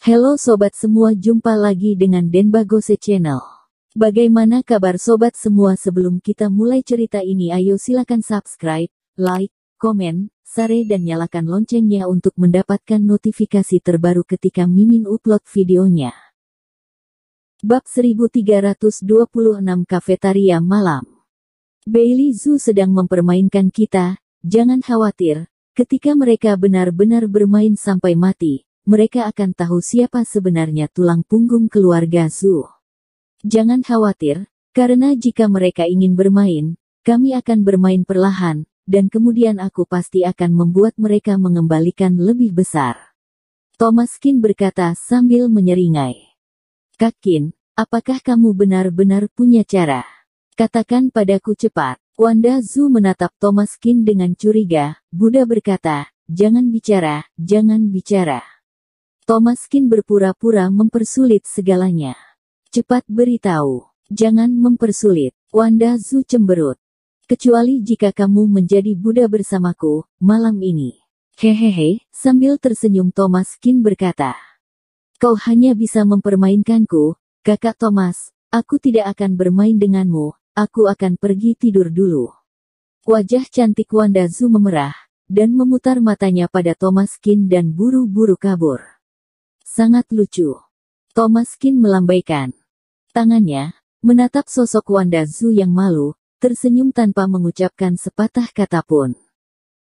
Halo sobat semua, jumpa lagi dengan Denbagose Channel. Bagaimana kabar sobat semua? Sebelum kita mulai cerita ini, ayo silakan subscribe, like, komen, share dan nyalakan loncengnya untuk mendapatkan notifikasi terbaru ketika Mimin upload videonya. Bab 1326 Kafetaria Malam. Bailey Zhu sedang mempermainkan kita, jangan khawatir, ketika mereka benar-benar bermain sampai mati, mereka akan tahu siapa sebenarnya tulang punggung keluarga Zhu. Jangan khawatir, karena jika mereka ingin bermain, kami akan bermain perlahan, dan kemudian aku pasti akan membuat mereka mengembalikan lebih besar. Thomas Qin berkata sambil menyeringai. Kak Qin, apakah kamu benar-benar punya cara? Katakan padaku cepat. Wanda Zhu menatap Thomas Qin dengan curiga. Buddha berkata, jangan bicara, jangan bicara. Thomas Qin berpura-pura mempersulit segalanya. Cepat beritahu. Jangan mempersulit. Wanda Zhu cemberut. Kecuali jika kamu menjadi Buddha bersamaku, malam ini. Hehehe, sambil tersenyum Thomas Qin berkata. Kau hanya bisa mempermainkanku, kakak Thomas. Aku tidak akan bermain denganmu, aku akan pergi tidur dulu. Wajah cantik Wanda Zhu memerah, dan memutar matanya pada Thomas Qin dan buru-buru kabur. Sangat lucu. Thomas Qin melambaikan tangannya, menatap sosok Wanda Zhu yang malu, tersenyum tanpa mengucapkan sepatah kata pun.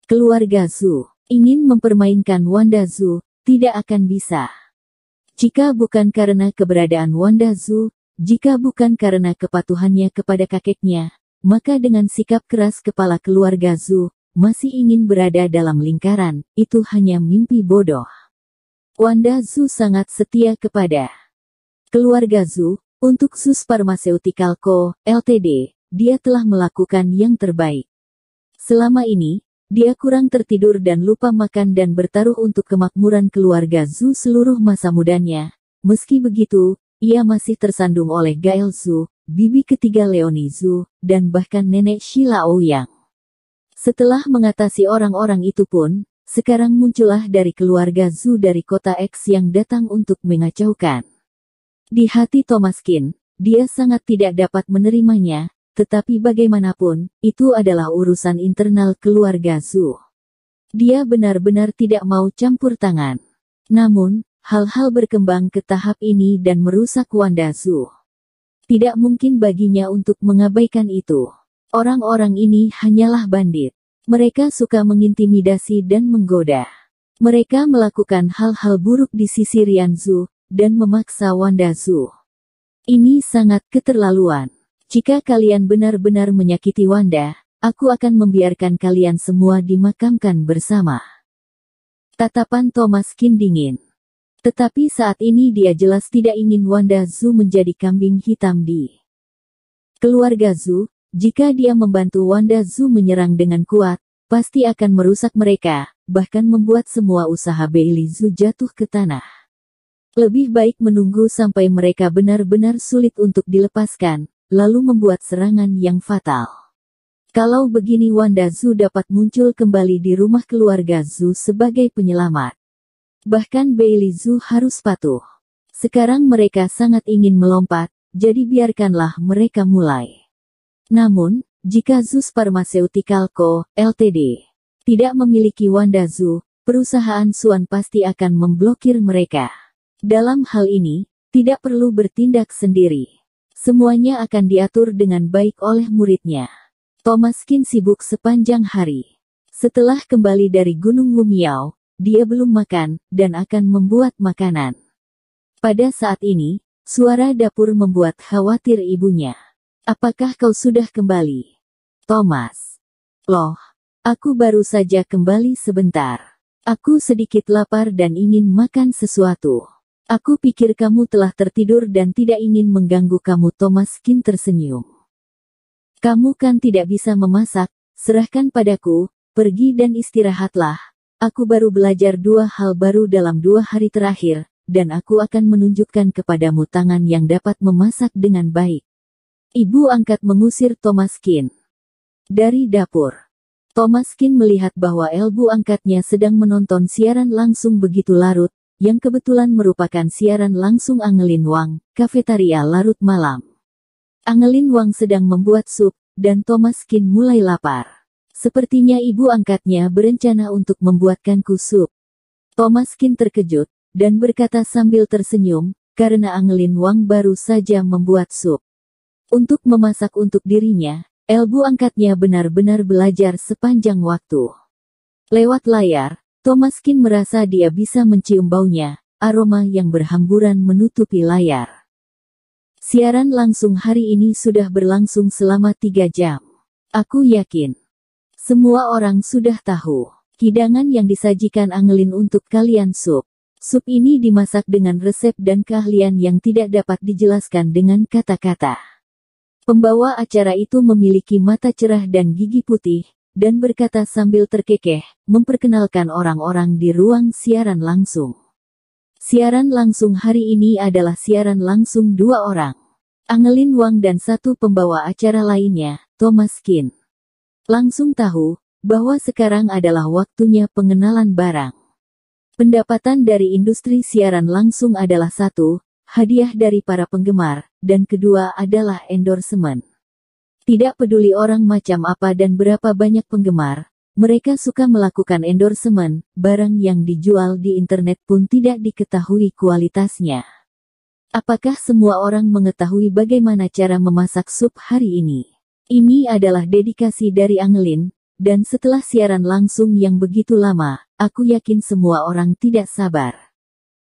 Keluarga Zhu ingin mempermainkan Wanda Zhu, tidak akan bisa. Jika bukan karena keberadaan Wanda Zhu, jika bukan karena kepatuhannya kepada kakeknya, maka dengan sikap keras kepala keluarga Zhu, masih ingin berada dalam lingkaran, itu hanya mimpi bodoh. Wanda Zhu sangat setia kepada keluarga Zhu. Untuk Sus Pharmaceutical Co., Ltd., dia telah melakukan yang terbaik. Selama ini, dia kurang tertidur dan lupa makan dan bertaruh untuk kemakmuran keluarga Zhu seluruh masa mudanya. Meski begitu, ia masih tersandung oleh Gael Zhu, bibi ketiga Leonie Zhu, dan bahkan nenek Sheila Ouyang. Setelah mengatasi orang-orang itu pun, sekarang muncullah dari keluarga Zhu dari kota X yang datang untuk mengacaukan. Di hati Thomas Qin, dia sangat tidak dapat menerimanya, tetapi bagaimanapun, itu adalah urusan internal keluarga Zhu. Dia benar-benar tidak mau campur tangan. Namun, hal-hal berkembang ke tahap ini dan merusak Wanda Zhu. Tidak mungkin baginya untuk mengabaikan itu. Orang-orang ini hanyalah bandit. Mereka suka mengintimidasi dan menggoda. Mereka melakukan hal-hal buruk di sisi Rian Zhu, dan memaksa Wanda Zhu. Ini sangat keterlaluan. Jika kalian benar-benar menyakiti Wanda, aku akan membiarkan kalian semua dimakamkan bersama. Tatapan Thomas Qin dingin. Tetapi saat ini dia jelas tidak ingin Wanda Zhu menjadi kambing hitam di keluarga Zhu. Jika dia membantu Wanda Zhu menyerang dengan kuat, pasti akan merusak mereka, bahkan membuat semua usaha Bailey Zhu jatuh ke tanah. Lebih baik menunggu sampai mereka benar-benar sulit untuk dilepaskan, lalu membuat serangan yang fatal. Kalau begini Wanda Zhu dapat muncul kembali di rumah keluarga Zhu sebagai penyelamat. Bahkan Bailey Zhu harus patuh. Sekarang mereka sangat ingin melompat, jadi biarkanlah mereka mulai. Namun, jika Sus Pharmaceutical Co., Ltd. tidak memiliki Wanda Zhu, perusahaan Suan pasti akan memblokir mereka. Dalam hal ini, tidak perlu bertindak sendiri. Semuanya akan diatur dengan baik oleh muridnya. Thomas Qin sibuk sepanjang hari. Setelah kembali dari Gunung Wumiao, dia belum makan, dan akan membuat makanan. Pada saat ini, suara dapur membuat khawatir ibunya. Apakah kau sudah kembali? Thomas. Loh, aku baru saja kembali sebentar. Aku sedikit lapar dan ingin makan sesuatu. Aku pikir kamu telah tertidur dan tidak ingin mengganggu kamu. Thomas Qin tersenyum. Kamu kan tidak bisa memasak, serahkan padaku, pergi dan istirahatlah. Aku baru belajar 2 hal baru dalam 2 hari terakhir, dan aku akan menunjukkan kepadamu tangan yang dapat memasak dengan baik. Ibu angkat mengusir Thomas Qin dari dapur. Thomas Qin melihat bahwa ibu angkatnya sedang menonton siaran langsung begitu larut, yang kebetulan merupakan siaran langsung Angelin Wang, kafetaria larut malam. Angelin Wang sedang membuat sup, dan Thomas Kin mulai lapar. Sepertinya ibu angkatnya berencana untuk membuatkanku sup. Thomas Kin terkejut, dan berkata sambil tersenyum, karena Angelin Wang baru saja membuat sup. Untuk memasak untuk dirinya, ibu angkatnya benar-benar belajar sepanjang waktu. Lewat layar, Thomas Kin merasa dia bisa mencium baunya, aroma yang berhamburan menutupi layar. Siaran langsung hari ini sudah berlangsung selama 3 jam. Aku yakin semua orang sudah tahu hidangan yang disajikan Angelin untuk kalian sup. Sup ini dimasak dengan resep dan keahlian yang tidak dapat dijelaskan dengan kata-kata. Pembawa acara itu memiliki mata cerah dan gigi putih, dan berkata sambil terkekeh, memperkenalkan orang-orang di ruang siaran langsung. Siaran langsung hari ini adalah siaran langsung 2 orang. Angelin Wang dan satu pembawa acara lainnya, Thomas Kin. Langsung tahu, bahwa sekarang adalah waktunya pengenalan barang. Pendapatan dari industri siaran langsung adalah 1, hadiah dari para penggemar, dan kedua adalah endorsement. Tidak peduli orang macam apa dan berapa banyak penggemar, mereka suka melakukan endorsement, barang yang dijual di internet pun tidak diketahui kualitasnya. Apakah semua orang mengetahui bagaimana cara memasak sup hari ini? Ini adalah dedikasi dari Angelin, dan setelah siaran langsung yang begitu lama, aku yakin semua orang tidak sabar.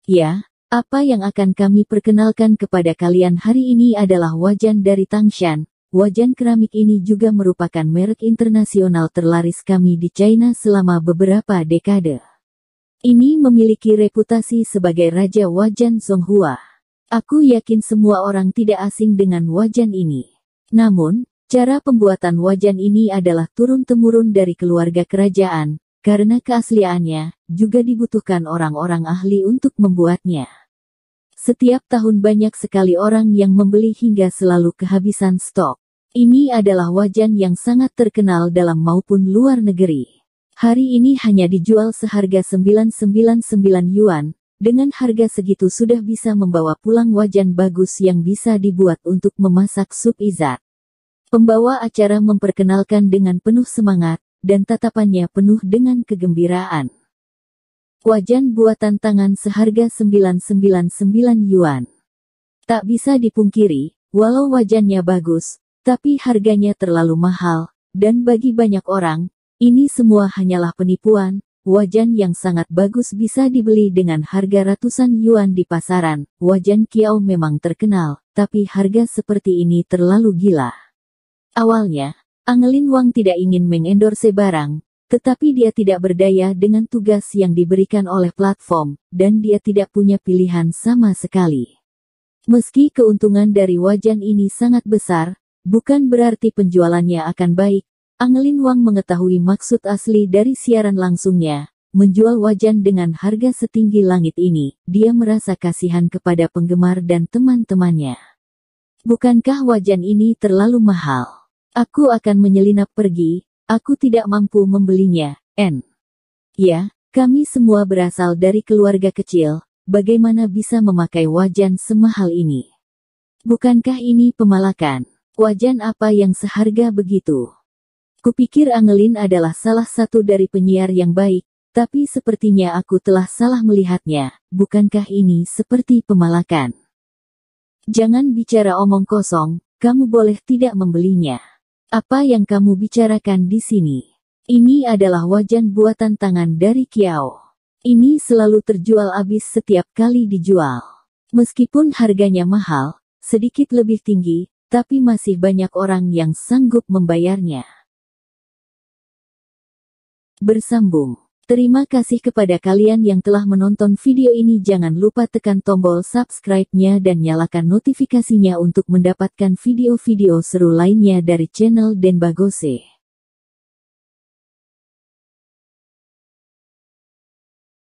Ya, apa yang akan kami perkenalkan kepada kalian hari ini adalah wajan dari Tangshan. Wajan keramik ini juga merupakan merek internasional terlaris kami di China selama beberapa dekade. Ini memiliki reputasi sebagai Raja Wajan Zonghua. Aku yakin semua orang tidak asing dengan wajan ini. Namun, cara pembuatan wajan ini adalah turun-temurun dari keluarga kerajaan, karena keasliannya juga dibutuhkan orang-orang ahli untuk membuatnya. Setiap tahun banyak sekali orang yang membeli hingga selalu kehabisan stok. Ini adalah wajan yang sangat terkenal dalam maupun luar negeri. Hari ini hanya dijual seharga 999 yuan. Dengan harga segitu sudah bisa membawa pulang wajan bagus yang bisa dibuat untuk memasak sup izat. Pembawa acara memperkenalkan dengan penuh semangat, dan tatapannya penuh dengan kegembiraan. Wajan buatan tangan seharga 999 yuan. Tak bisa dipungkiri, walau wajannya bagus, tapi harganya terlalu mahal, dan bagi banyak orang, ini semua hanyalah penipuan. Wajan yang sangat bagus bisa dibeli dengan harga ratusan yuan di pasaran. Wajan Kiao memang terkenal, tapi harga seperti ini terlalu gila. Awalnya, Angelin Wang tidak ingin mengendorse barang, tetapi dia tidak berdaya dengan tugas yang diberikan oleh platform, dan dia tidak punya pilihan sama sekali. Meski keuntungan dari wajan ini sangat besar, bukan berarti penjualannya akan baik. Angelin Wang mengetahui maksud asli dari siaran langsungnya, menjual wajan dengan harga setinggi langit ini. Dia merasa kasihan kepada penggemar dan teman-temannya. Bukankah wajan ini terlalu mahal? Aku akan menyelinap pergi, aku tidak mampu membelinya, Ya, kami semua berasal dari keluarga kecil, bagaimana bisa memakai wajan semahal ini? Bukankah ini pemalakan? Wajan apa yang seharga begitu? Kupikir Angelin adalah salah satu dari penyiar yang baik, tapi sepertinya aku telah salah melihatnya. Bukankah ini seperti pemalakan? Jangan bicara omong kosong, kamu boleh tidak membelinya. Apa yang kamu bicarakan di sini? Ini adalah wajan buatan tangan dari Kiao. Ini selalu terjual habis setiap kali dijual. Meskipun harganya mahal, sedikit lebih tinggi, tapi masih banyak orang yang sanggup membayarnya. Bersambung. Terima kasih kepada kalian yang telah menonton video ini. Jangan lupa tekan tombol subscribe-nya dan nyalakan notifikasinya untuk mendapatkan video-video seru lainnya dari channel Denbagose.